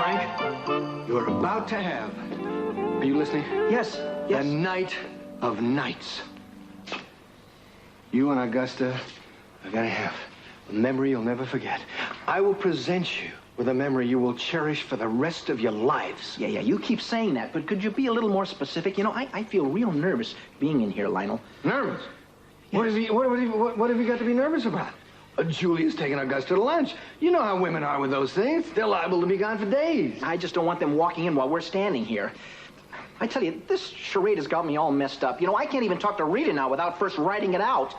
Frank, you're about to have, are you listening? Yes. The night of nights. You and Augusta are gonna have a memory you'll never forget. I will present you with a memory you will cherish for the rest of your lives. Yeah, you keep saying that, but could you be a little more specific? You know, I feel real nervous being in here, Lionel. Nervous? Yes. What have you got to be nervous about? Julia's taking Augusta to lunch. You know how women are with those things. They're liable to be gone for days. I just don't want them walking in while we're standing here. I tell you, this charade has got me all messed up. You know, I can't even talk to Rita now without first writing it out.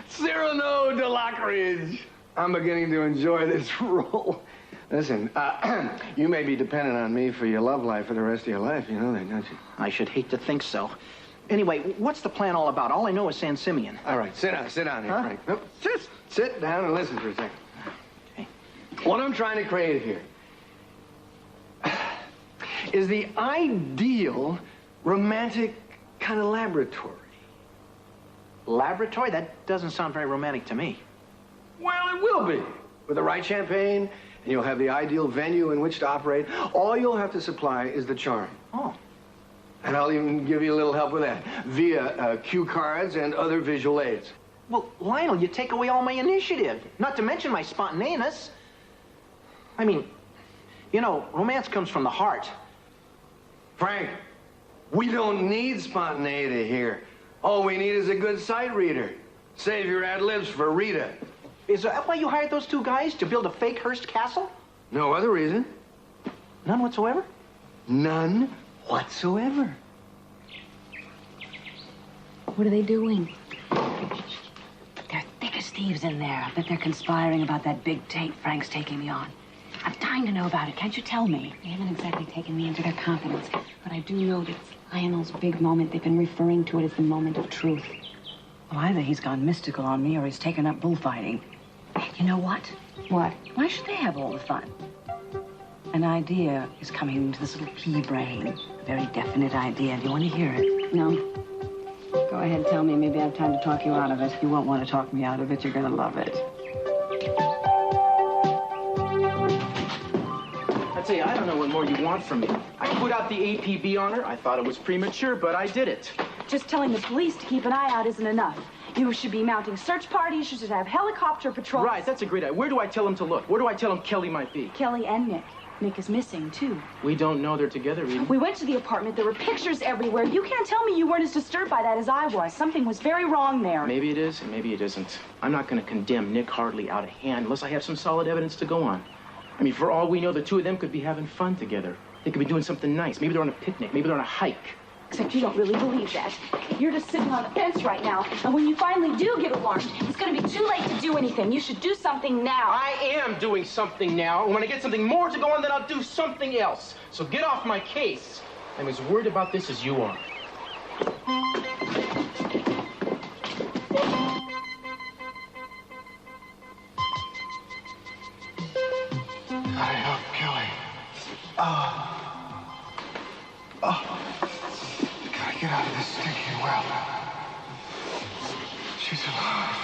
Cyrano de Lockridge. I'm beginning to enjoy this role. Listen, you may be dependent on me for your love life for the rest of your life. You know that, don't you? I should hate to think so. Anyway, what's the plan all about? All I know is San Simeon. All right, sit down here, Frank. No, just sit down and listen for a second. Okay. What I'm trying to create here is the ideal romantic kind of laboratory. Laboratory? That doesn't sound very romantic to me. Well, it will be. With the right champagne, and you'll have the ideal venue in which to operate. All you'll have to supply is the charm. Oh. And I'll even give you a little help with that, via cue cards and other visual aids. Well, Lionel, you take away all my initiative, not to mention my spontaneous. I mean, you know, romance comes from the heart. Frank, we don't need spontaneity here. All we need is a good sight reader. Save your ad libs for Rita. Is that why you hired those two guys, to build a fake Hearst castle? No other reason. None whatsoever? None whatsoever. What are they doing? They're thick as thieves in there. I bet they're conspiring about that big date Frank's taking me on. I'm dying to know about it. Can't you tell me? They haven't exactly taken me into their confidence, but I do know that it's Lionel's big moment. They've been referring to it as the moment of truth. Well, either he's gone mystical on me or he's taken up bullfighting. You know what? What? Why should they have all the fun? An idea is coming into this little pea brain. A very definite idea. Do you want to hear it? No. Go ahead, tell me. Maybe I have time to talk you out of it. You won't want to talk me out of it. You're going to love it. I tell you, I don't know what more you want from me. I put out the APB on her. I thought it was premature, but I did it. Just telling the police to keep an eye out isn't enough. You should be mounting search parties. You should have helicopter patrols. Right, that's a great idea. Where do I tell him to look? Where do I tell him Kelly might be? Kelly and Nick. Nick is missing, too. We don't know they're together, Eden. We went to the apartment. There were pictures everywhere. You can't tell me you weren't as disturbed by that as I was. Something was very wrong there. Maybe it is, and maybe it isn't. I'm not going to condemn Nick Hartley out of hand unless I have some solid evidence to go on. I mean, for all we know, the two of them could be having fun together. They could be doing something nice. Maybe they're on a picnic. Maybe they're on a hike. Except you don't really believe that. You're just sitting on the fence right now. And when you finally do get alarmed, it's going to be too late to do anything. You should do something now. I am doing something now. And when I get something more to go on, then I'll do something else. So get off my case. I'm as worried about this as you are. Gotta help Kelly. Gotta get out of this stinking well. She's alive.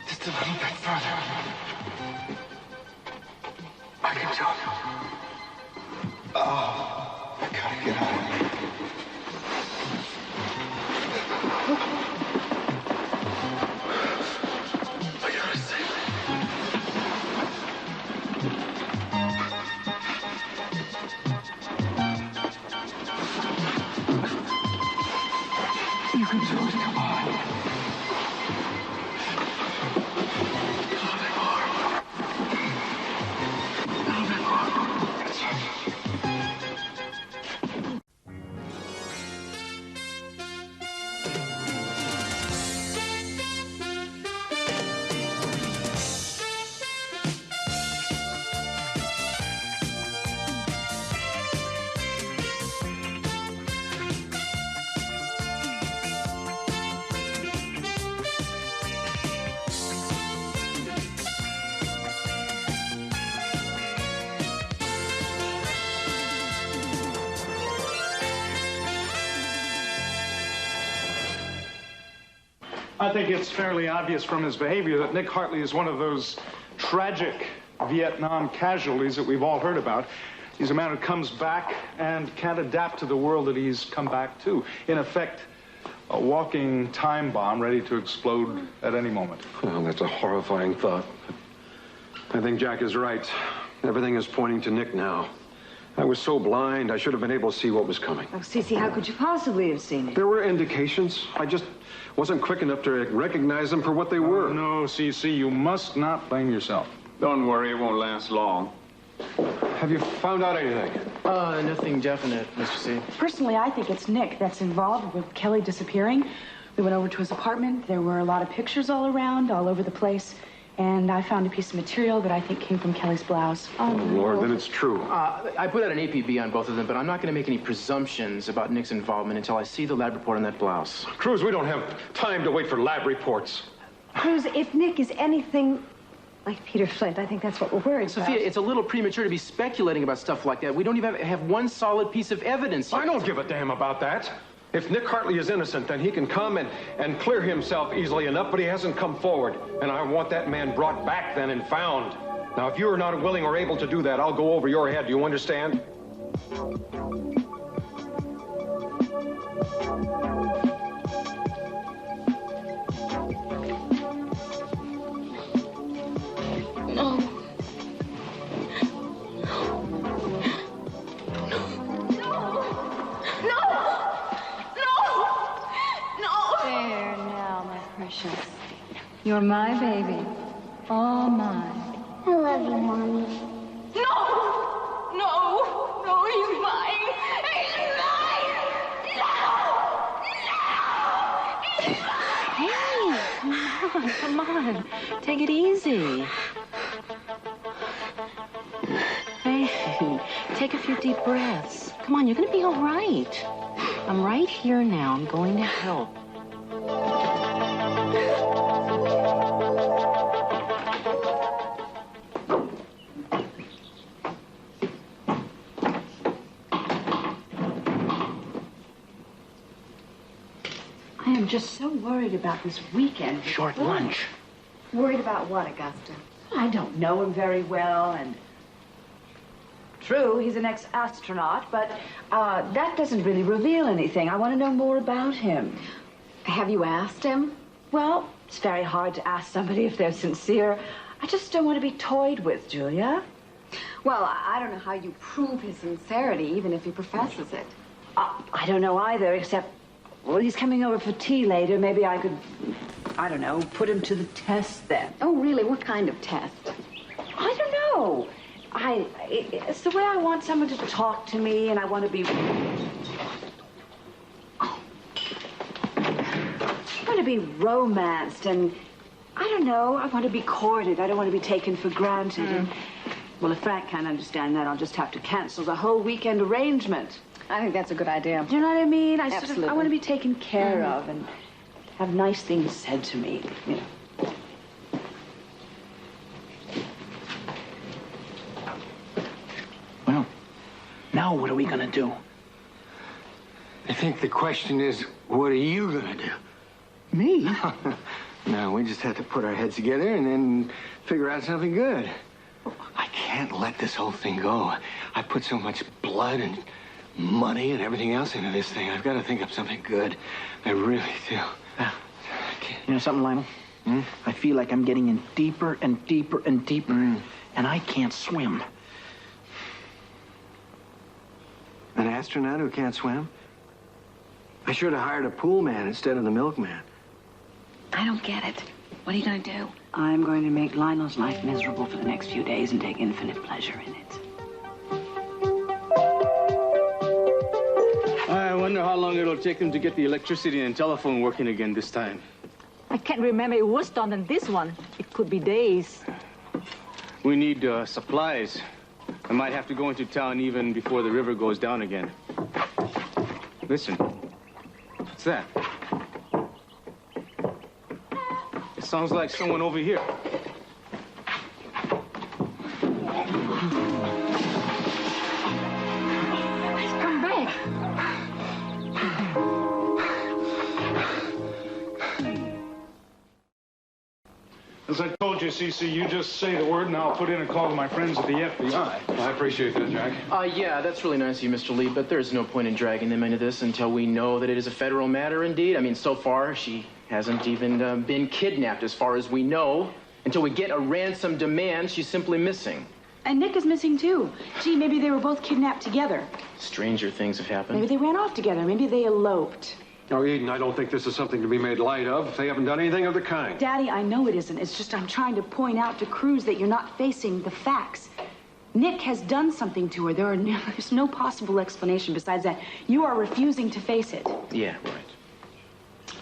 Just a little bit further. I can tell you. I gotta get out of here. I gotta save You can do it, come on. I think it's fairly obvious from his behavior that Nick Hartley is one of those tragic Vietnam casualties that we've all heard about. He's a man who comes back and can't adapt to the world that he's come back to. In effect, a walking time bomb ready to explode at any moment. Well, that's a horrifying thought. I think Jack is right. Everything is pointing to Nick now. I was so blind, I should have been able to see what was coming. Oh, Cece, how could you possibly have seen it? There were indications. I just wasn't quick enough to recognize them for what they were. No, CC, you must not blame yourself. Don't worry, it won't last long. Have you found out anything? Nothing definite, Mr. C. Personally, I think it's Nick that's involved with Kelly disappearing. We went over to his apartment. There were a lot of pictures all around, all over the place. And I found a piece of material that I think came from Kelly's blouse. Oh, Lord, then it's true. I put out an APB on both of them, but I'm not going to make any presumptions about Nick's involvement until I see the lab report on that blouse. Cruz, we don't have time to wait for lab reports. Cruz, if Nick is anything like Peter Flint, I think that's what we're worried about. Sophia, it's a little premature to be speculating about stuff like that. We don't even have one solid piece of evidence yet. I don't give a damn about that. If Nick Hartley is innocent, then he can come and clear himself easily enough, but he hasn't come forward. And I want that man brought back then and found. Now, if you are not willing or able to do that, I'll go over your head. Do you understand? You're my baby. All mine. I love you, Mommy. No! No! No, he's mine! He's mine! No! No! Hey, come on. Take it easy. Hey, take a few deep breaths. Come on, you're gonna be all right. I'm right here now. I'm going to help. I am just so worried about this weekend. Short lunch. Worried about what, Augusta? I don't know him very well, and true, he's an ex-astronaut, but that doesn't really reveal anything. I want to know more about him. Have you asked him? Well, it's very hard to ask somebody if they're sincere. I just don't want to be toyed with, Julia. Well, I don't know how you prove his sincerity, even if he professes it. I don't know either, except, well, he's coming over for tea later. Maybe I could, I don't know, put him to the test then. Oh, really? What kind of test? I don't know. It's the way I want someone to talk to me, and I want to be... I want to be romanced, and I don't know, I want to be courted. I don't want to be taken for granted. And, well, if Frank can't understand that, I'll just have to cancel the whole weekend arrangement. I think that's a good idea. Do you know what I mean? Absolutely. I want to be taken care of and have nice things said to me, you know. Well, now what are we gonna do? I think the question is, what are you gonna do? Me? No, we just have to put our heads together and then figure out something good. I can't let this whole thing go. I put so much blood and money and everything else into this thing. I've got to think of something good. I really do. You know something, Lionel? I feel like I'm getting in deeper and deeper and deeper, and I can't swim. An astronaut who can't swim? I should have hired a pool man instead of the milkman. I don't get it. What are you going to do? I'm going to make Lionel's life miserable for the next few days and take infinite pleasure in it. I wonder how long it'll take him to get the electricity and telephone working again this time. I can't remember it was done than this one. It could be days. We need supplies. I might have to go into town even before the river goes down again. Listen. What's that? It sounds like someone over here. Come back. As I told you, Cece, you just say the word and I'll put in a call to my friends at the FBI. I appreciate that, Jack. Yeah, that's really nice of you, Mr. Lee, but there's no point in dragging them into this until we know that it is a federal matter indeed. I mean, so far, she hasn't even been kidnapped as far as we know. Until we get a ransom demand, she's simply missing. And Nick is missing too. Gee, maybe they were both kidnapped together. Stranger things have happened. Maybe they ran off together. Maybe they eloped. Oh, Eden, I don't think this is something to be made light of. They haven't done anything of the kind. Daddy, I know it isn't. It's just I'm trying to point out to Cruz that you're not facing the facts. Nick has done something to her. There's no possible explanation besides that. You are refusing to face it. Yeah, right.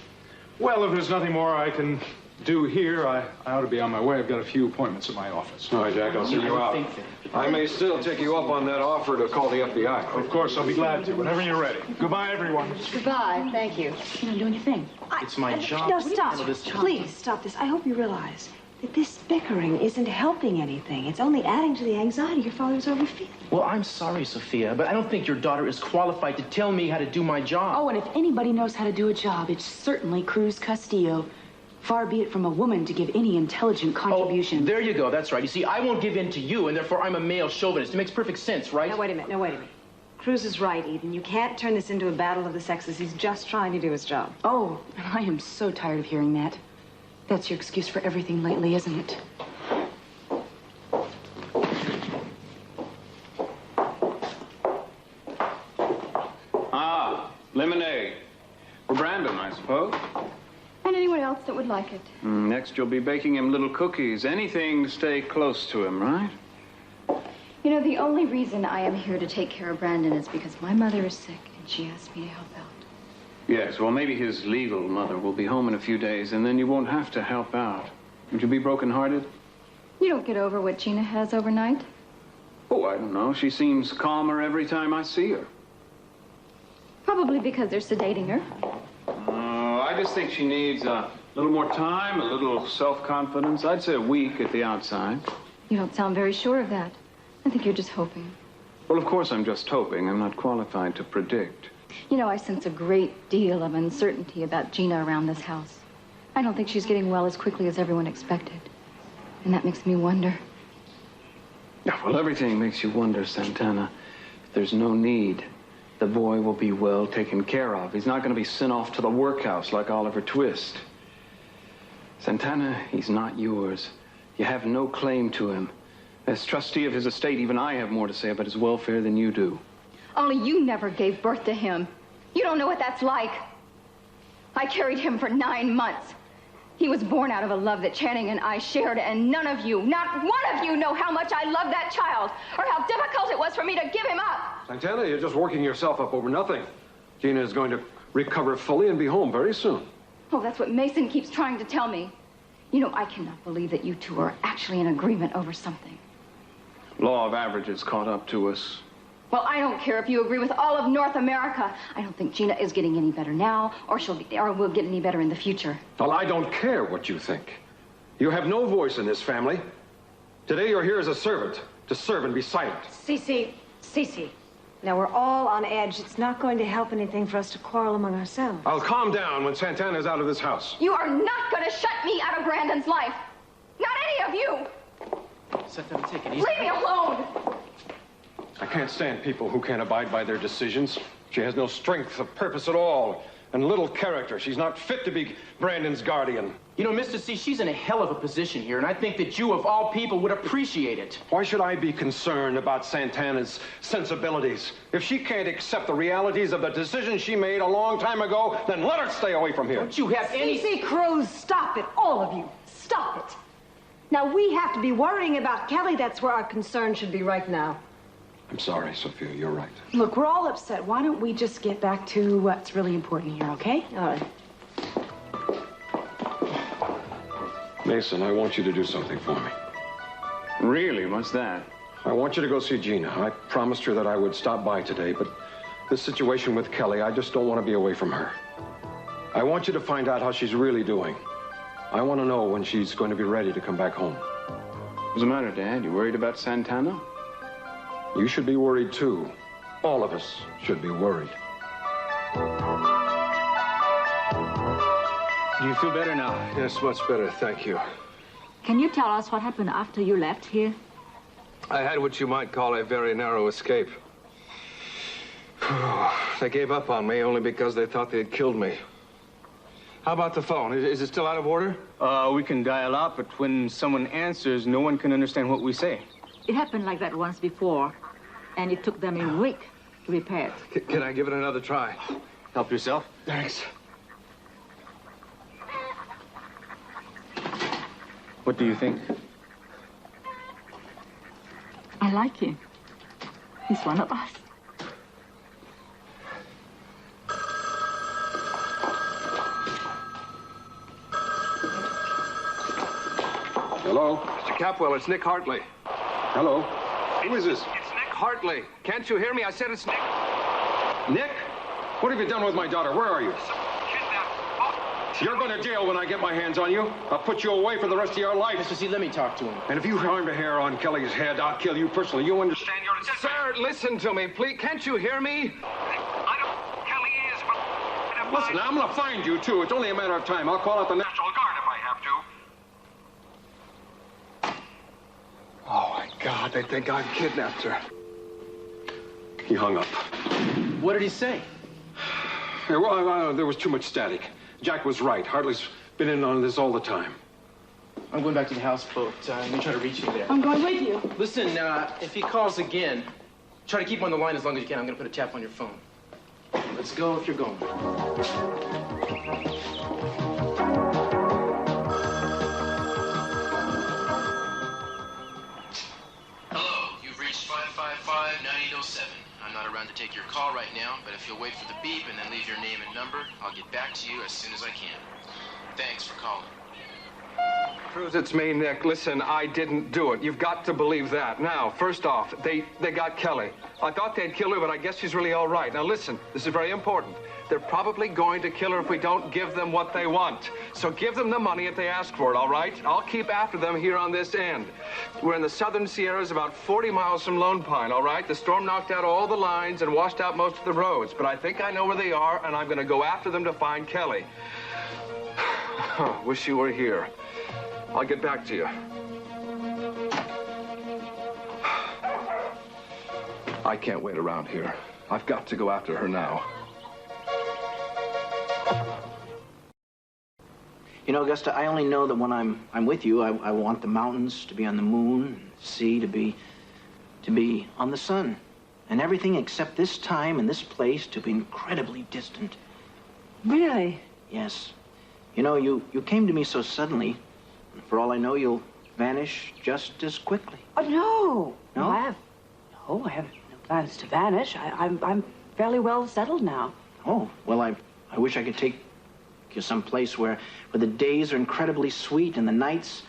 Well, if there's nothing more I can do here, I ought to be on my way. I've got a few appointments at my office. All right, Jack, I'll send you out. I may still take you up on that offer to call the FBI. Of course, I'll be glad to, whenever you're ready. Goodbye, everyone. Goodbye. Thank you. You don't do anything. It's my job. No, to stop. handle this. Please, stop this. I hope you realize that this bickering isn't helping anything. It's only adding to the anxiety your father's already feeling. Well, I'm sorry, Sophia, but I don't think your daughter is qualified to tell me how to do my job. Oh, and if anybody knows how to do a job, it's certainly Cruz Castillo. Far be it from a woman to give any intelligent contribution. Oh, there you go. That's right. You see, I won't give in to you, and therefore I'm a male chauvinist. It makes perfect sense, right? Now, wait a minute. Cruz is right, Eden. You can't turn this into a battle of the sexes. He's just trying to do his job. Oh, and I am so tired of hearing that. That's your excuse for everything lately, isn't it? Ah, lemonade. For Brandon, I suppose. And anyone else that would like it. Next, you'll be baking him little cookies. Anything to stay close to him, right? You know, the only reason I am here to take care of Brandon is because my mother is sick and she asked me to help out. Yes, well, maybe his legal mother will be home in a few days, and then you won't have to help out. Would you be brokenhearted? You don't get over what Gina has overnight? Oh, I don't know. She seems calmer every time I see her. Probably because they're sedating her. I just think she needs a little more time, a little self-confidence. I'd say a week at the outside. You don't sound very sure of that. I think you're just hoping. Well, of course I'm just hoping. I'm not qualified to predict. You know, I sense a great deal of uncertainty about Gina around this house. I don't think she's getting well as quickly as everyone expected. And that makes me wonder. Yeah, well, everything makes you wonder, Santana. If there's no need, the boy will be well taken care of. He's not going to be sent off to the workhouse like Oliver Twist. Santana, he's not yours. You have no claim to him. As trustee of his estate, even I have more to say about his welfare than you do. Only you never gave birth to him. You don't know what that's like. I carried him for 9 months. He was born out of a love that Channing and I shared, and none of you, not one of you, know how much I love that child, or how difficult it was for me to give him up. Santana, you're just working yourself up over nothing. Gina is going to recover fully and be home very soon. Oh, that's what Mason keeps trying to tell me. You know, I cannot believe that you two are actually in agreement over something. Law of averages caught up to us. Well, I don't care if you agree with all of North America. I don't think Gina is getting any better now, or will get any better in the future. Well, I don't care what you think. You have no voice in this family. Today you're here as a servant, to serve and be silent. Cece. Now, we're all on edge. It's not going to help anything for us to quarrel among ourselves. I'll calm down when Santana's out of this house. You are not going to shut me out of Brandon's life. Not any of you. Santana, take it easy. Leave me alone. I can't stand people who can't abide by their decisions. She has no strength of purpose at all, and little character. She's not fit to be Brandon's guardian. You know, Mr. C, she's in a hell of a position here, and I think that you, of all people, would appreciate it. Why should I be concerned about Santana's sensibilities? If she can't accept the realities of the decision she made a long time ago, then let her stay away from here. Don't you have any... Cece Cruz, stop it, all of you. Stop it. Now, we have to be worrying about Kelly. That's where our concern should be right now. I'm sorry, Sophia, you're right. Look, we're all upset. Why don't we just get back to what's really important here, okay? All right. Mason, I want you to do something for me. Really? What's that? I want you to go see Gina. I promised her that I would stop by today, but this situation with Kelly, I just don't want to be away from her. I want you to find out how she's really doing. I want to know when she's going to be ready to come back home. What's the matter, Dad? You worried about Santana? You should be worried, too. All of us should be worried. Do you feel better now? Yes, much better, thank you. Can you tell us what happened after you left here? I had what you might call a very narrow escape. They gave up on me only because they thought they had killed me. How about the phone? Is it still out of order? We can dial out, but when someone answers, no one can understand what we say. It happened like that once before, and it took them a week to repair it. Can I give it another try? Help yourself. Thanks. What do you think? I like him. He's one of us. Hello? Mr. Capwell, it's Nick Hartley. Hello? Who is this? It's Nick Hartley. Can't you hear me? I said it's Nick. Nick? What have you done with my daughter? Where are you? Kidnapped. You're going to jail when I get my hands on you. I'll put you away for the rest of your life. Mr. C, let me talk to him. And if you harmed a hair on Kelly's head, I'll kill you personally. You understand? Sir, listen to me, please. Can't you hear me? I don't. Kelly is, but... Listen, I'm going to find you, too. It's only a matter of time. I'll call out the National Guard if I have to. Oh, my God. They think I've kidnapped her. He hung up. What did he say? Well, there was too much static. Jack was right. Hartley's been in on this all the time. I'm going back to the houseboat. Let me try to reach you there. I'm going with you. Listen, if he calls again, try to keep him on the line as long as you can. I'm going to put a tap on your phone. Let's go if you're going. Hello, you've reached 555-9807. I'm not around to take your call right now, but if you'll wait for the beep and then leave your name and number, I'll get back to you as soon as I can. Thanks for calling. Cruz, it's me, Nick. Listen, I didn't do it. You've got to believe that. Now, first off, they got Kelly. I thought they'd kill her, but I guess she's really all right. Now, listen, this is very important. They're probably going to kill her if we don't give them what they want. So give them the money if they ask for it, all right? I'll keep after them here on this end. We're in the southern Sierras, about 40 miles from Lone Pine, all right? The storm knocked out all the lines and washed out most of the roads, but I think I know where they are, and I'm going to go after them to find Kelly. Wish you were here. I'll get back to you. I can't wait around here. I've got to go after her now. You know, Augusta, I only know that when I'm with you, I want the mountains to be on the moon, the sea to be on the sun, and everything except this time and this place to be incredibly distant. Really? Yes. You know, you came to me so suddenly. For all I know, you'll vanish just as quickly. Oh, no. No? I have no plans to vanish. I'm fairly well settled now. Oh, well, I wish I could take you someplace where the days are incredibly sweet and the nights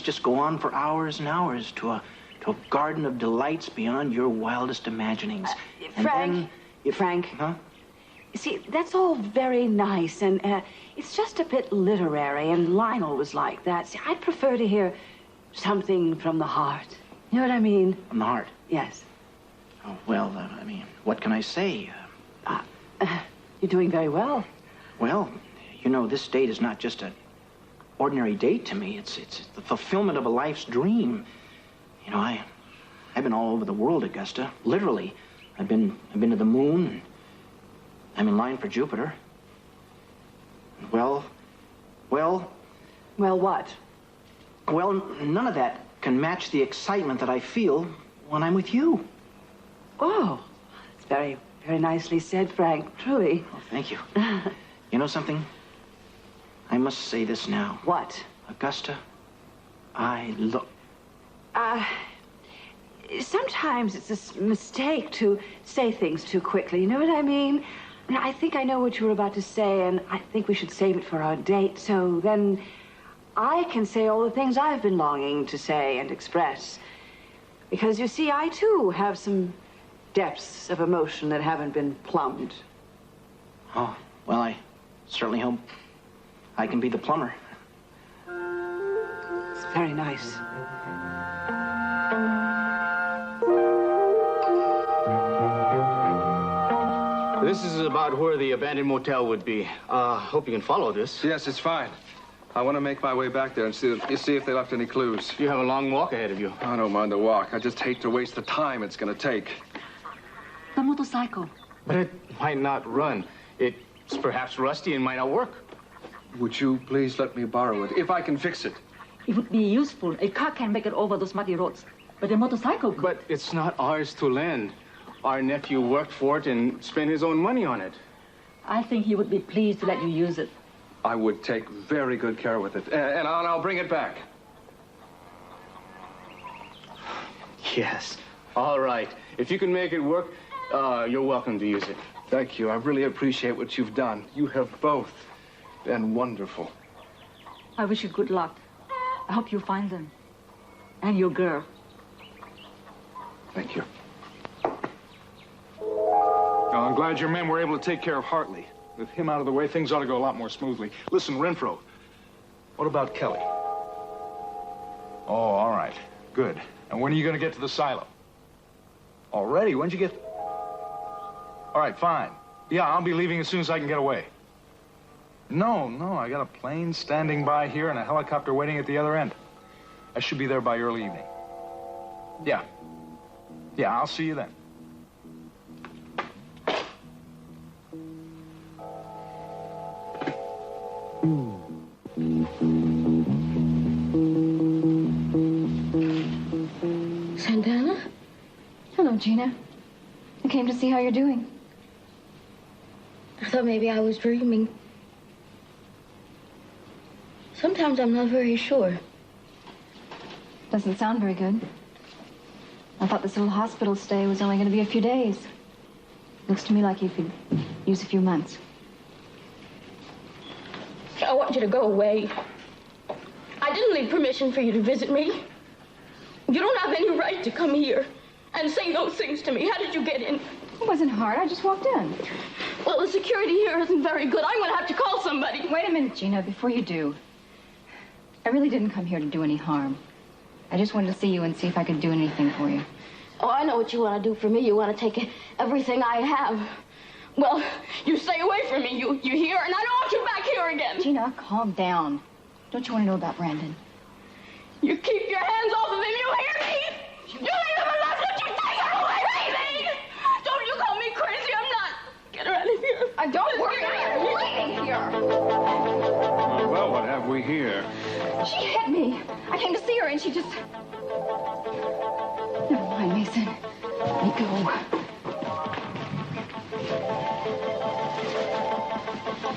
just go on for hours and hours to a garden of delights beyond your wildest imaginings. Frank, Frank. Huh? See, that's all very nice, and it's just a bit literary, and Lionel was like that. See, I'd prefer to hear something from the heart. You know what I mean? From the heart? Yes. Oh, well, I mean, what can I say? You're doing very well. Well, you know, this date is not just an ordinary date to me. It's the fulfillment of a life's dream. You know, I've been all over the world, Augusta. Literally. I've been to the moon. And I'm in line for Jupiter. Well, what? Well, none of that can match the excitement that I feel when I'm with you. Oh, it's very, very nicely said, Frank. Truly. Oh, thank you. You know something? I must say this now. What? Augusta, I look... Sometimes it's a mistake to say things too quickly. You know what I mean? I think I know what you were about to say, and I think we should save it for our date, so then I can say all the things I've been longing to say and express. Because, you see, I, too, have some depths of emotion that haven't been plumbed. Oh, well, I certainly hope I can be the plumber. It's very nice. This is about where the abandoned motel would be. Hope you can follow this. Yes, it's fine. I want to make my way back there and see if they left any clues. You have a long walk ahead of you. I don't mind the walk. I just hate to waste the time it's going to take. The motorcycle. But it might not run. It's perhaps rusty and might not work. Would you please let me borrow it, if I can fix it? It would be useful. A car can make it over those muddy roads. But a motorcycle could. But it's not ours to lend. Our nephew worked for it and spent his own money on it. I think he would be pleased to let you use it. I would take very good care with it, and I'll bring it back. Yes. All right. If you can make it work, you're welcome to use it. Thank you. I really appreciate what you've done. You have both been wonderful. I wish you good luck. I hope you find them. And your girl. Thank you. Well, I'm glad your men were able to take care of Hartley. With him out of the way, things ought to go a lot more smoothly. Listen, Renfro, what about Kelly? Oh, all right. Good. And when are you going to get to the silo? Already? When'd you get... All right, fine. Yeah, I'll be leaving as soon as I can get away. No, I got a plane standing by here and a helicopter waiting at the other end. I should be there by early evening. Yeah, I'll see you then. Santana? Hello, Gina. I came to see how you're doing. I thought maybe I was dreaming. Sometimes I'm not very sure. Doesn't sound very good. I thought this little hospital stay was only going to be a few days. Looks to me like you could use a few months. I want you to go away. I didn't need permission for you to visit me. You don't have any right to come here and say those things to me. How did you get in? It wasn't hard. I just walked in. Well, the security here isn't very good. I'm going to have to call somebody. Wait a minute, Gina, before you do. I really didn't come here to do any harm. I just wanted to see you and see if I could do anything for you. Oh, I know what you want to do for me. You want to take everything I have. Well, you stay away from me. You hear? And I don't want you back here again. Gina, calm down. Don't you want to know about Brandon? You keep your hands off of him. You hear me? You leave him alone. Don't you take her away from me. Don't you call me crazy. I'm not. Get her out of here. I don't worry. I'm waiting here. Well, what have we here? She hit me. I came to see her and she just... Never mind, Mason. Let me go.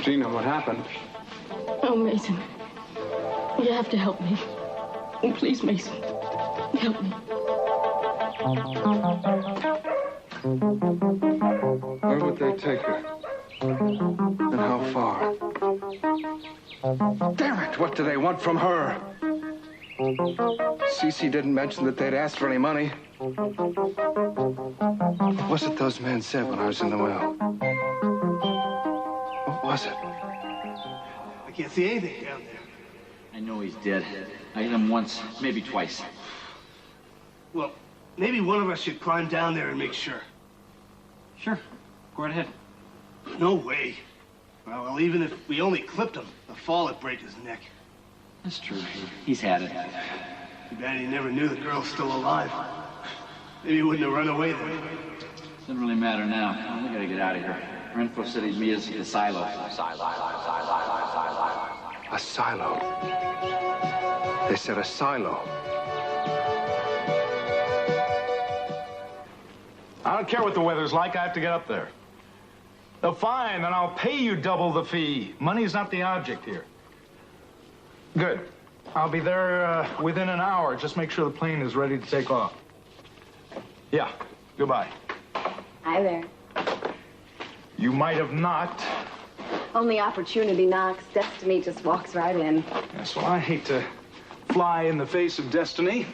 Gina, what happened? Oh, Mason. You have to help me. Oh, please, Mason. Help me. Where would they take her? And how far? Damn it! What do they want from her? Cece didn't mention that they'd asked for any money. What was it those men said when I was in the well? What was it? I can't see anything down there. I know he's dead. I hit him once, maybe twice. Well, maybe one of us should climb down there and make sure. Sure. Go right ahead. No way. Well, even if we only clipped him, the fall would break his neck. That's true. He's had it. Too bad he never knew the girl's still alive. Maybe he wouldn't have run away then. Doesn't really matter now. We gotta get out of here. Renfro said he'd meet us at the silo. A silo. They said a silo. I don't care what the weather's like. I have to get up there. Oh, fine, then I'll pay you double the fee. Money's not the object here. Good. I'll be there within an hour. Just make sure the plane is ready to take off. Yeah, goodbye. Hi there. You might have knocked. Only opportunity knocks. Destiny just walks right in. Yes, well, I hate to fly in the face of destiny,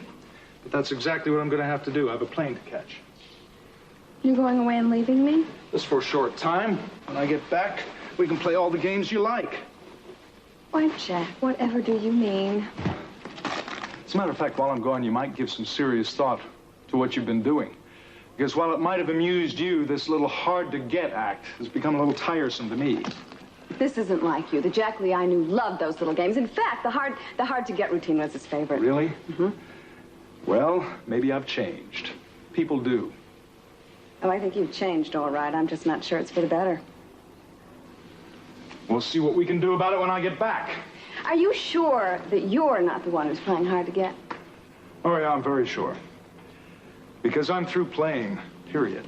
but that's exactly what I'm going to have to do. I have a plane to catch. You're going away and leaving me? Just for a short time. When I get back, we can play all the games you like. Why, Jack, whatever do you mean? As a matter of fact, while I'm gone, you might give some serious thought to what you've been doing. Because while it might have amused you, this little hard-to-get act has become a little tiresome to me. This isn't like you. The Jack Lee I knew loved those little games. In fact, the hard-to-get routine was his favorite. Really? Mm-hmm. Well, maybe I've changed. People do. Oh, I think you've changed, all right. I'm just not sure it's for the better. We'll see what we can do about it when I get back. Are you sure that you're not the one who's playing hard to get? Oh, yeah, I'm very sure. Because I'm through playing, period.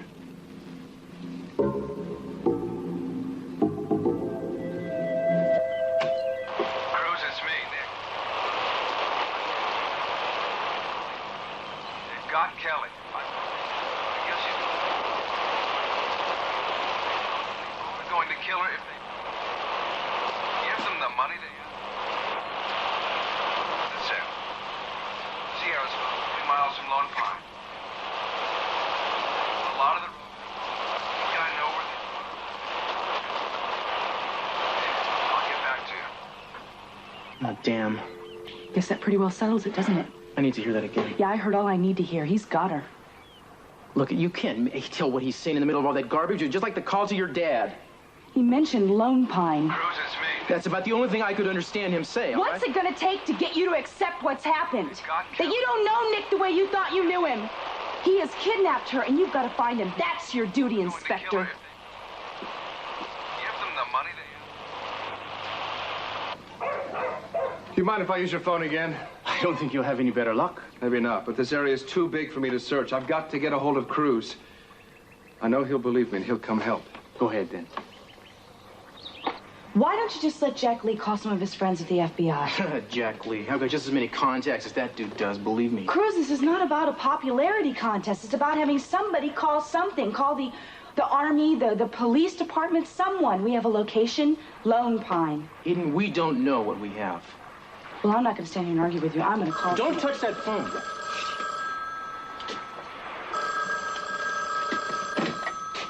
Kelly. I guess they're going to kill her if they give them the money to you. That's it. Sierrasville, 3 miles from Lone Pine. A lot of the road. Can I know where they are? I'll get back to you. Oh, damn. Guess that pretty well settles it, doesn't it? I need to hear that again. Yeah, I heard all I need to hear. He's got her. Look, you can't tell what he's saying in the middle of all that garbage. You're just like the calls of your dad. He mentioned Lone Pine. Cruz, it's me. That's about the only thing I could understand him say. What's it gonna take to get you to accept what's happened? That you don't know Nick the way you thought you knew him. He has kidnapped her, and you've got to find him. That's your duty, Inspector. Give them the money they Do you mind if I use your phone again? I don't think you'll have any better luck. Maybe not, but this area is too big for me to search. I've got to get a hold of Cruz. I know he'll believe me and he'll come help. Go ahead, then. Why don't you just let Jack Lee call some of his friends at the FBI? Jack Lee. I've got just as many contacts as that dude does, believe me. Cruz, this is not about a popularity contest. It's about having somebody call something. Call the Army, the police department, someone. We have a location, Lone Pine. Eden, we don't know what we have. Well, I'm not going to stand here and argue with you. I'm going to call... Don't touch that phone.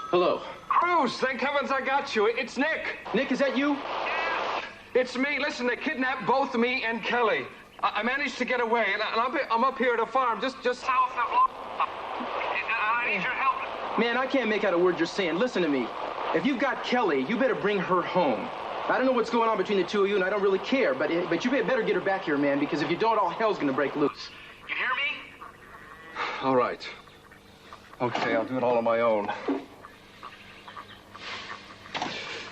Hello. Cruz, thank heavens I got you. It's Nick. Nick, is that you? Yeah. It's me. Listen, they kidnapped both me and Kelly. I managed to get away, and I'm up here at a farm just south of... I need your help. Man, I can't make out a word you're saying. Listen to me. If you've got Kelly, you better bring her home. I don't know what's going on between the two of you, and I don't really care, but you better get her back here, man, because if you don't, all hell's gonna break loose. You hear me? All right. Okay, I'll do it all on my own.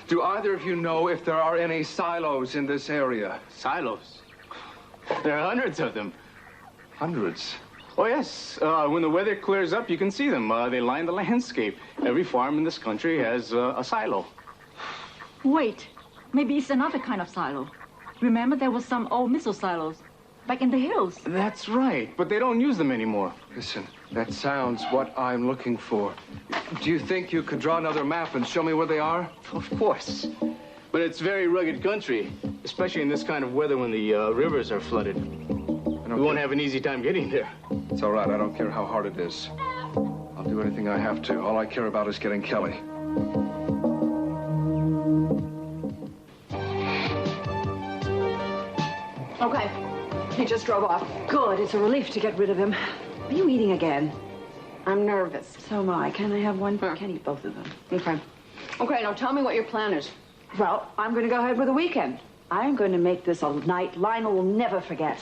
Do either of you know if there are any silos in this area? Silos? There are hundreds of them. Hundreds? Oh, yes. When the weather clears up, you can see them. They line the landscape. Every farm in this country has a silo. Wait. Maybe it's another kind of silo. Remember there was some old missile silos back in the hills. That's right, but they don't use them anymore. Listen, that sounds what I'm looking for. Do you think you could draw another map and show me where they are? Of course. But it's very rugged country, especially in this kind of weather when the rivers are flooded. We won't have an easy time getting there. It's all right. I don't care how hard it is. I'll do anything I have to. All I care about is getting Kelly. Okay. He just drove off. Good. It's a relief to get rid of him. Are you eating again? I'm nervous. So am I. Can I have one? I can't eat both of them. Okay. Okay, now tell me what your plan is. Well, I'm going to go ahead with the weekend. I'm going to make this a night Lionel will never forget.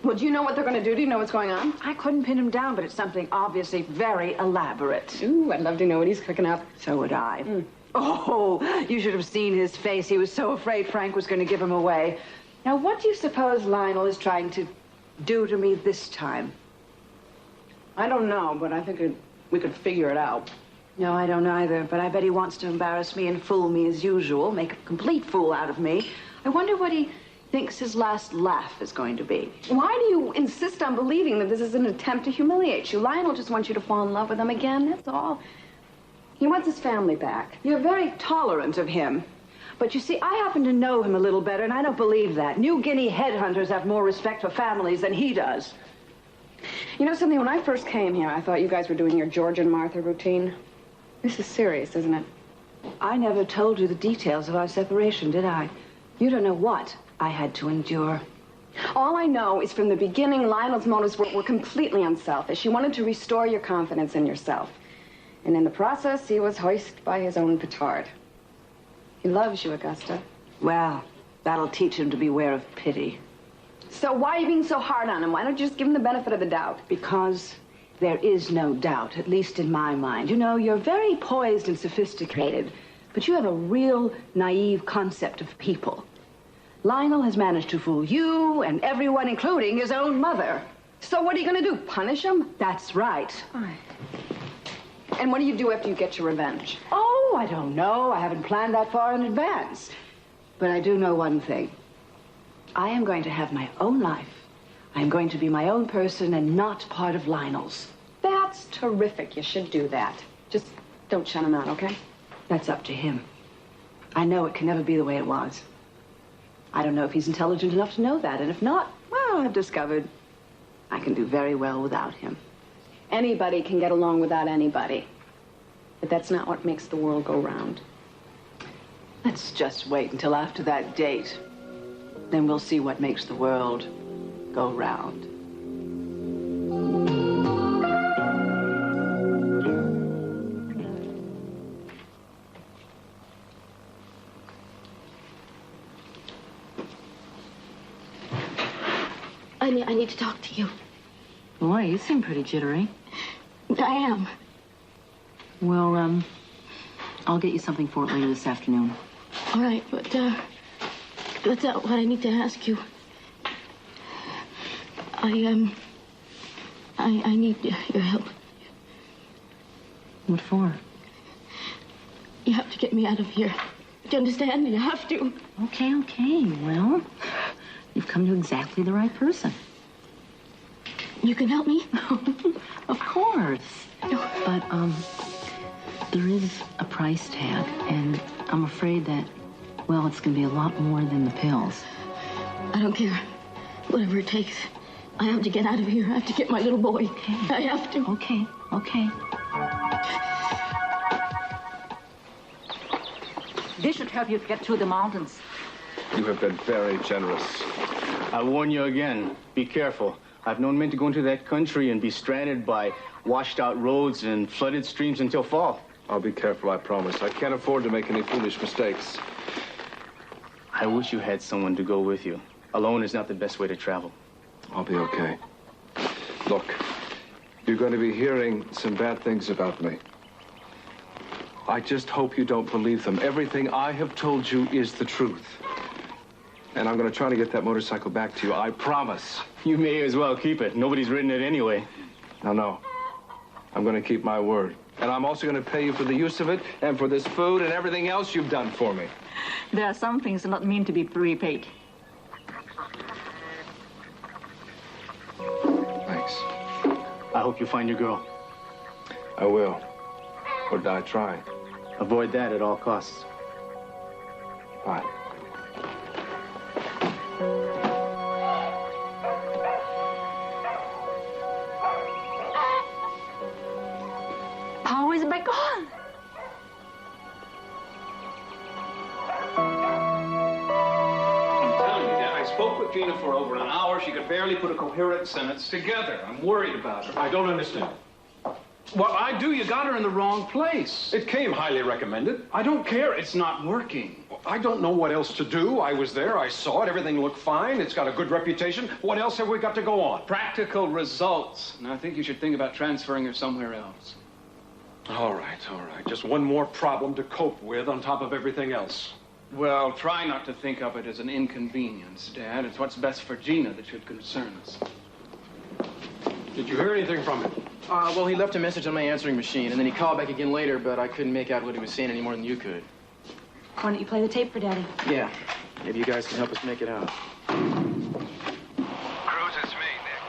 Well, do you know what they're going to do? Do you know what's going on? I couldn't pin him down, but it's something obviously very elaborate. Ooh, I'd love to know what he's cooking up. So would I. Oh, you should have seen his face. He was so afraid Frank was going to give him away. Now, what do you suppose Lionel is trying to do to me this time? I don't know, but I think we could figure it out. No, I don't either, but I bet he wants to embarrass me and fool me as usual, make a complete fool out of me. I wonder what he thinks his last laugh is going to be. Why do you insist on believing that this is an attempt to humiliate you? Lionel just wants you to fall in love with him again, that's all. He wants his family back. You're very tolerant of him. But you see, I happen to know him a little better, and I don't believe that. New Guinea headhunters have more respect for families than he does. You know something, when I first came here, I thought you guys were doing your George and Martha routine. This is serious, isn't it? I never told you the details of our separation, did I? You don't know what I had to endure. All I know is from the beginning, Lionel's motives were completely unselfish. He wanted to restore your confidence in yourself. And in the process, he was hoisted by his own petard. He loves you, Augusta. Well, that'll teach him to beware of pity. So why are you being so hard on him? Why don't you just give him the benefit of the doubt? Because there is no doubt, at least in my mind. You know, you're very poised and sophisticated, but you have a real naive concept of people. Lionel has managed to fool you and everyone, including his own mother. So what are you going to do, punish him? That's right. And what do you do after you get your revenge? Oh, I don't know. I haven't planned that far in advance. But I do know one thing. I am going to have my own life. I am going to be my own person and not part of Lionel's. That's terrific. You should do that. Just don't shut him out, okay? That's up to him. I know it can never be the way it was. I don't know if he's intelligent enough to know that. And if not, well, I've discovered I can do very well without him. Anybody can get along without anybody. But that's not what makes the world go round. Let's just wait until after that date. Then we'll see what makes the world go round. I need to talk to you. Boy, you seem pretty jittery. I am. Well, I'll get you something for it later this afternoon. All right, but that's not what I need to ask you. I need your help. What for? You have to get me out of here. Do you understand? You have to. Okay. Well, you've come to exactly the right person. You can help me? Of course. But, there is a price tag, and I'm afraid that, well, it's going to be a lot more than the pills. I don't care. Whatever it takes. I have to get out of here. I have to get my little boy. Okay. I have to. Okay. This should help you get through the mountains. You have been very generous. I warn you again, be careful. I've known men to go into that country and be stranded by washed-out roads and flooded streams until fall. I'll be careful, I promise. I can't afford to make any foolish mistakes. I wish you had someone to go with you. Alone is not the best way to travel. I'll be okay. Look, you're going to be hearing some bad things about me. I just hope you don't believe them. Everything I have told you is the truth. And I'm going to try to get that motorcycle back to you, I promise. You may as well keep it. Nobody's ridden it anyway. No. I'm going to keep my word. And I'm also going to pay you for the use of it and for this food and everything else you've done for me. There are some things not meant to be repaid. Thanks. I hope you find your girl. I will. Or die trying. Avoid that at all costs. Bye. Power is back on. I'm telling you, Dad, I spoke with Gina for over an hour. She could barely put a coherent sentence together. I'm worried about her. I don't understand. Well, I do. You got her in the wrong place. It came highly recommended. I don't care. It's not working. I don't know what else to do. I was there. I saw it. Everything looked fine. It's got a good reputation. What else have we got to go on? Practical results. And I think you should think about transferring her somewhere else. All right. Just one more problem to cope with on top of everything else. Well, try not to think of it as an inconvenience, Dad. It's what's best for Gina that should concern us. Did you hear anything from him? Well, he left a message on my answering machine, and then he called back again later, but I couldn't make out what he was saying any more than you could. Why don't you play the tape for Daddy? Yeah. Maybe you guys can help us make it out. Cruz, it's me, Nick.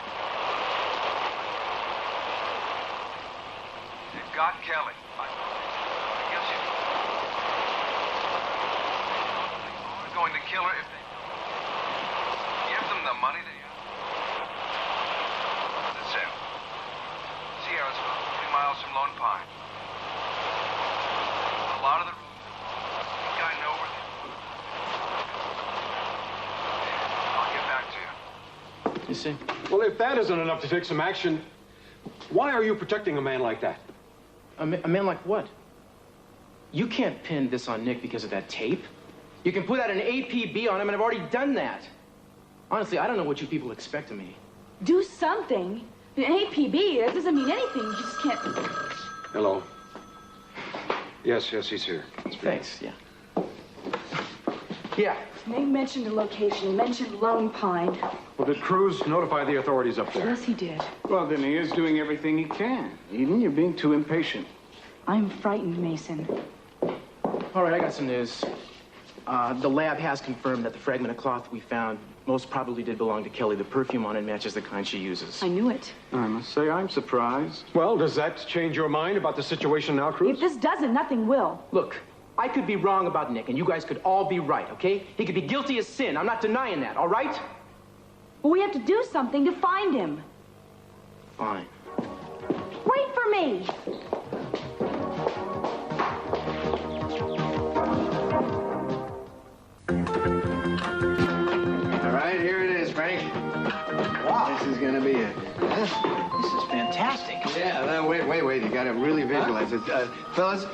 They've got Kelly. I guess you're going to kill her if they give them the money that you... That's it. Sierra's about 3 miles from Lone Pine. A lot of the road. I think I know where they... I'll get back to you. You see? Well, if that isn't enough to take some action, why are you protecting a man like that? A man like what? you can't pin this on Nick because of that tape. You can put out an APB on him, and I've already done that. Honestly, I don't know what you people expect of me. Do something. An APB, that doesn't mean anything. You just can't... Hello. Yes, he's here. Thanks, yeah. Yeah. They mentioned a location. He mentioned Lone Pine. Well, did Cruz notify the authorities up there? Yes, he did. Well, then he is doing everything he can. Eden, you're being too impatient. I'm frightened, Mason. All right, I got some news. The lab has confirmed that the fragment of cloth we found most probably did belong to Kelly. The perfume on it matches the kind she uses. I knew it. I must say I'm surprised. Well, does that change your mind about the situation now, Cruz? If this doesn't, nothing will. Look, I could be wrong about Nick, and you guys could all be right, okay? He could be guilty as sin. I'm not denying that, all right? Well, we have to do something to find him. Fine. Wait for me. All right, here it is, Frank. Wow. This is going to be it. This is fantastic. Yeah, wait. You got to really visualize it. Fellas,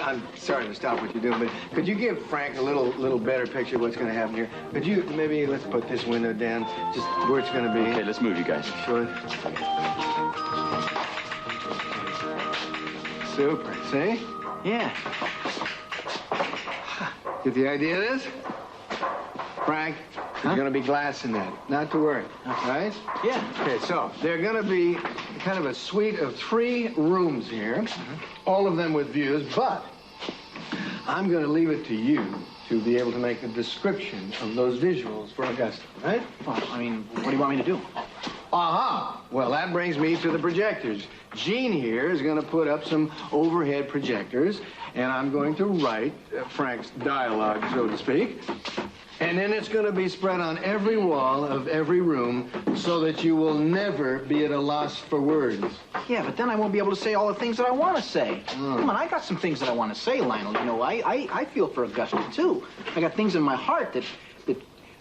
I'm sorry to stop what you're doing, but could you give Frank a little better picture of what's going to happen here? Could you, maybe let's put this window down, just where it's going to be. Okay, let's move, you guys. Sure. Super. See? Yeah. Get the idea of this? Frank, there's going to be glass in that. Not to worry. Right? Yeah. Okay, so there are going to be kind of a suite of 3 rooms here, all of them with views, but I'm going to leave it to you to be able to make a description of those visuals for Augusta, right? Well, I mean, what do you want me to do? Aha! Well, that brings me to the projectors. Gene here is going to put up some overhead projectors, and I'm going to write Frank's dialogue, so to speak. And then it's going to be spread on every wall of every room so that you will never be at a loss for words. Yeah, but then I won't be able to say all the things that I want to say. Come on, I got some things that I want to say, Lionel. You know, I feel for Augusta, too. I got things in my heart that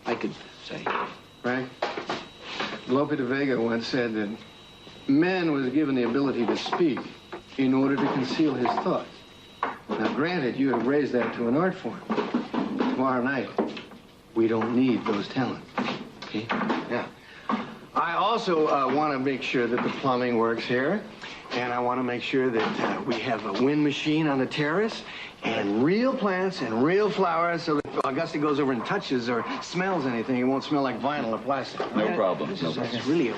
I could say. Frank, Lope de Vega once said that man was given the ability to speak in order to conceal his thoughts. Now, granted, you have raised that to an art form. Tomorrow night, we don't need those talents. Okay? Yeah. I also want to make sure that the plumbing works here. And I want to make sure that we have a wind machine on the terrace and real plants and real flowers so that if Augusta goes over and touches or smells anything, it won't smell like vinyl or plastic. No problem. This is really an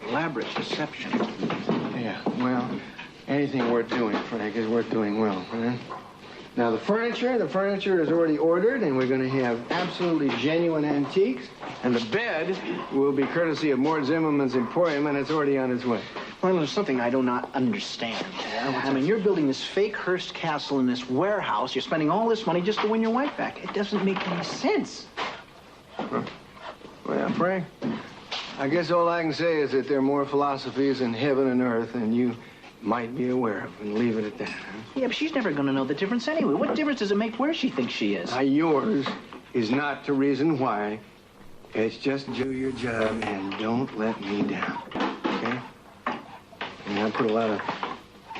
elaborate deception. Yeah, well, anything worth doing, Frank, is worth doing well, right? Now, the furniture is already ordered, and we're going to have absolutely genuine antiques. And the bed will be courtesy of Mort Zimmerman's Emporium, and it's already on its way. Well, there's something I do not understand. I mean, you're building this fake Hearst castle in this warehouse. You're spending all this money just to win your wife back. It doesn't make any sense. Well, Frank, I guess all I can say is that there are more philosophies in heaven and earth than you might be aware of, and leave it at that. Huh? Yeah, but she's never going to know the difference anyway. What difference does it make where she thinks she is? Yours is not to reason why. It's just do your job and don't let me down, okay? And I put a lot of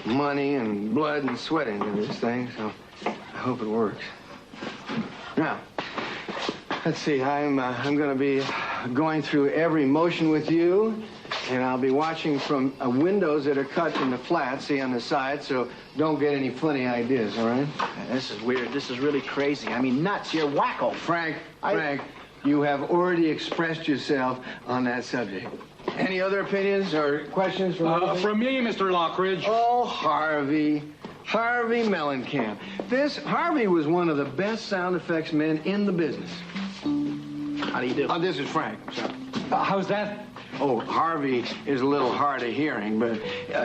money and blood and sweat into this thing, so I hope it works. Now, let's see. I'm going to be going through every motion with you. And I'll be watching from windows that are cut in the flat, see, on the side, so don't get any funny ideas, all right? This is weird. This is really crazy. I mean, nuts. You're wacko. Frank, you have already expressed yourself on that subject. Any other opinions or questions from me, Mr. Lockridge. Oh, Harvey Mellencamp. Harvey was one of the best sound effects men in the business. How do you do? This is Frank. How's that? Oh, Harvey is a little hard of hearing, but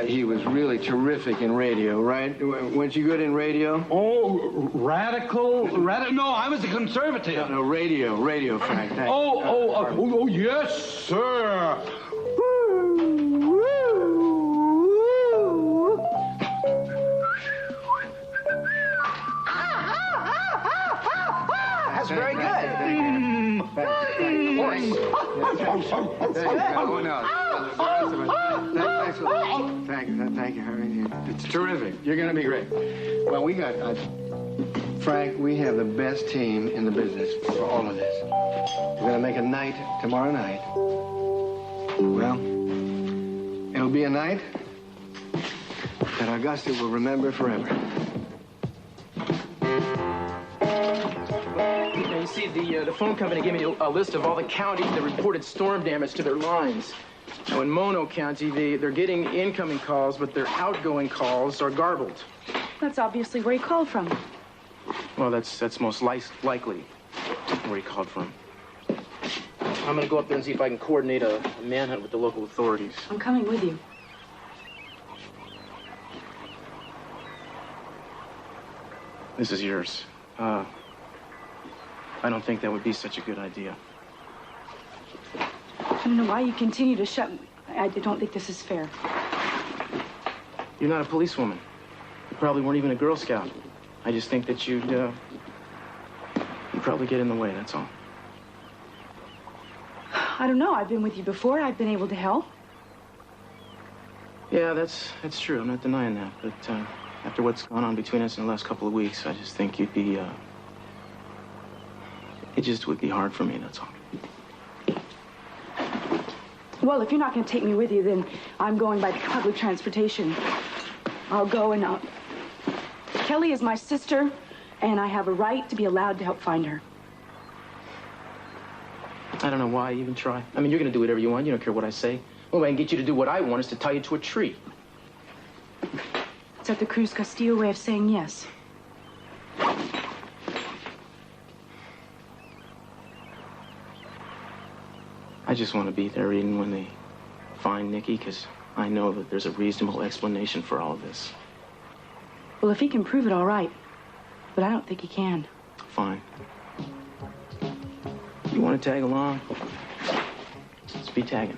he was really terrific in radio, right? Weren't you good in radio? Oh, radical? No, I was a conservative. No, radio, Frank. Thanks. Oh, yes, sir. That's very good. Thank you, Harry. It's terrific. You're going to be great. Well, we got Frank, we have the best team in the business for all of this. We're gonna make a night tomorrow night. Well, it'll be a night that Augusta will remember forever. Now, you see, the phone company gave me a list of all the counties that reported storm damage to their lines. Now, in Mono County, they're getting incoming calls, but their outgoing calls are garbled. That's obviously where he called from. Well, that's most likely where he called from. I'm gonna go up there and see if I can coordinate a manhunt with the local authorities. I'm coming with you. This is yours. I don't think that would be such a good idea. I don't know why you continue to shut me. I don't think this is fair. You're not a policewoman. You probably weren't even a Girl Scout. I just think that you'd probably get in the way, that's all. I don't know. I've been with you before. I've been able to help. Yeah, that's true. I'm not denying that. But after what's gone on between us in the last couple of weeks, I just think you'd be, it just would be hard for me, that's all. Well, if you're not going to take me with you, then I'm going by public transportation. I'll go and Kelly is my sister, and I have a right to be allowed to help find her. I don't know why you even try. I mean, you're going to do whatever you want. You don't care what I say. Well, I can get you to do what I want is to tie you to a tree. Is that the Cruz Castillo way of saying yes? I just want to be there even when they find Nicky, because I know that there's a reasonable explanation for all of this. Well, if he can prove it, all right. But I don't think he can. Fine. You want to tag along? Let's be tagging.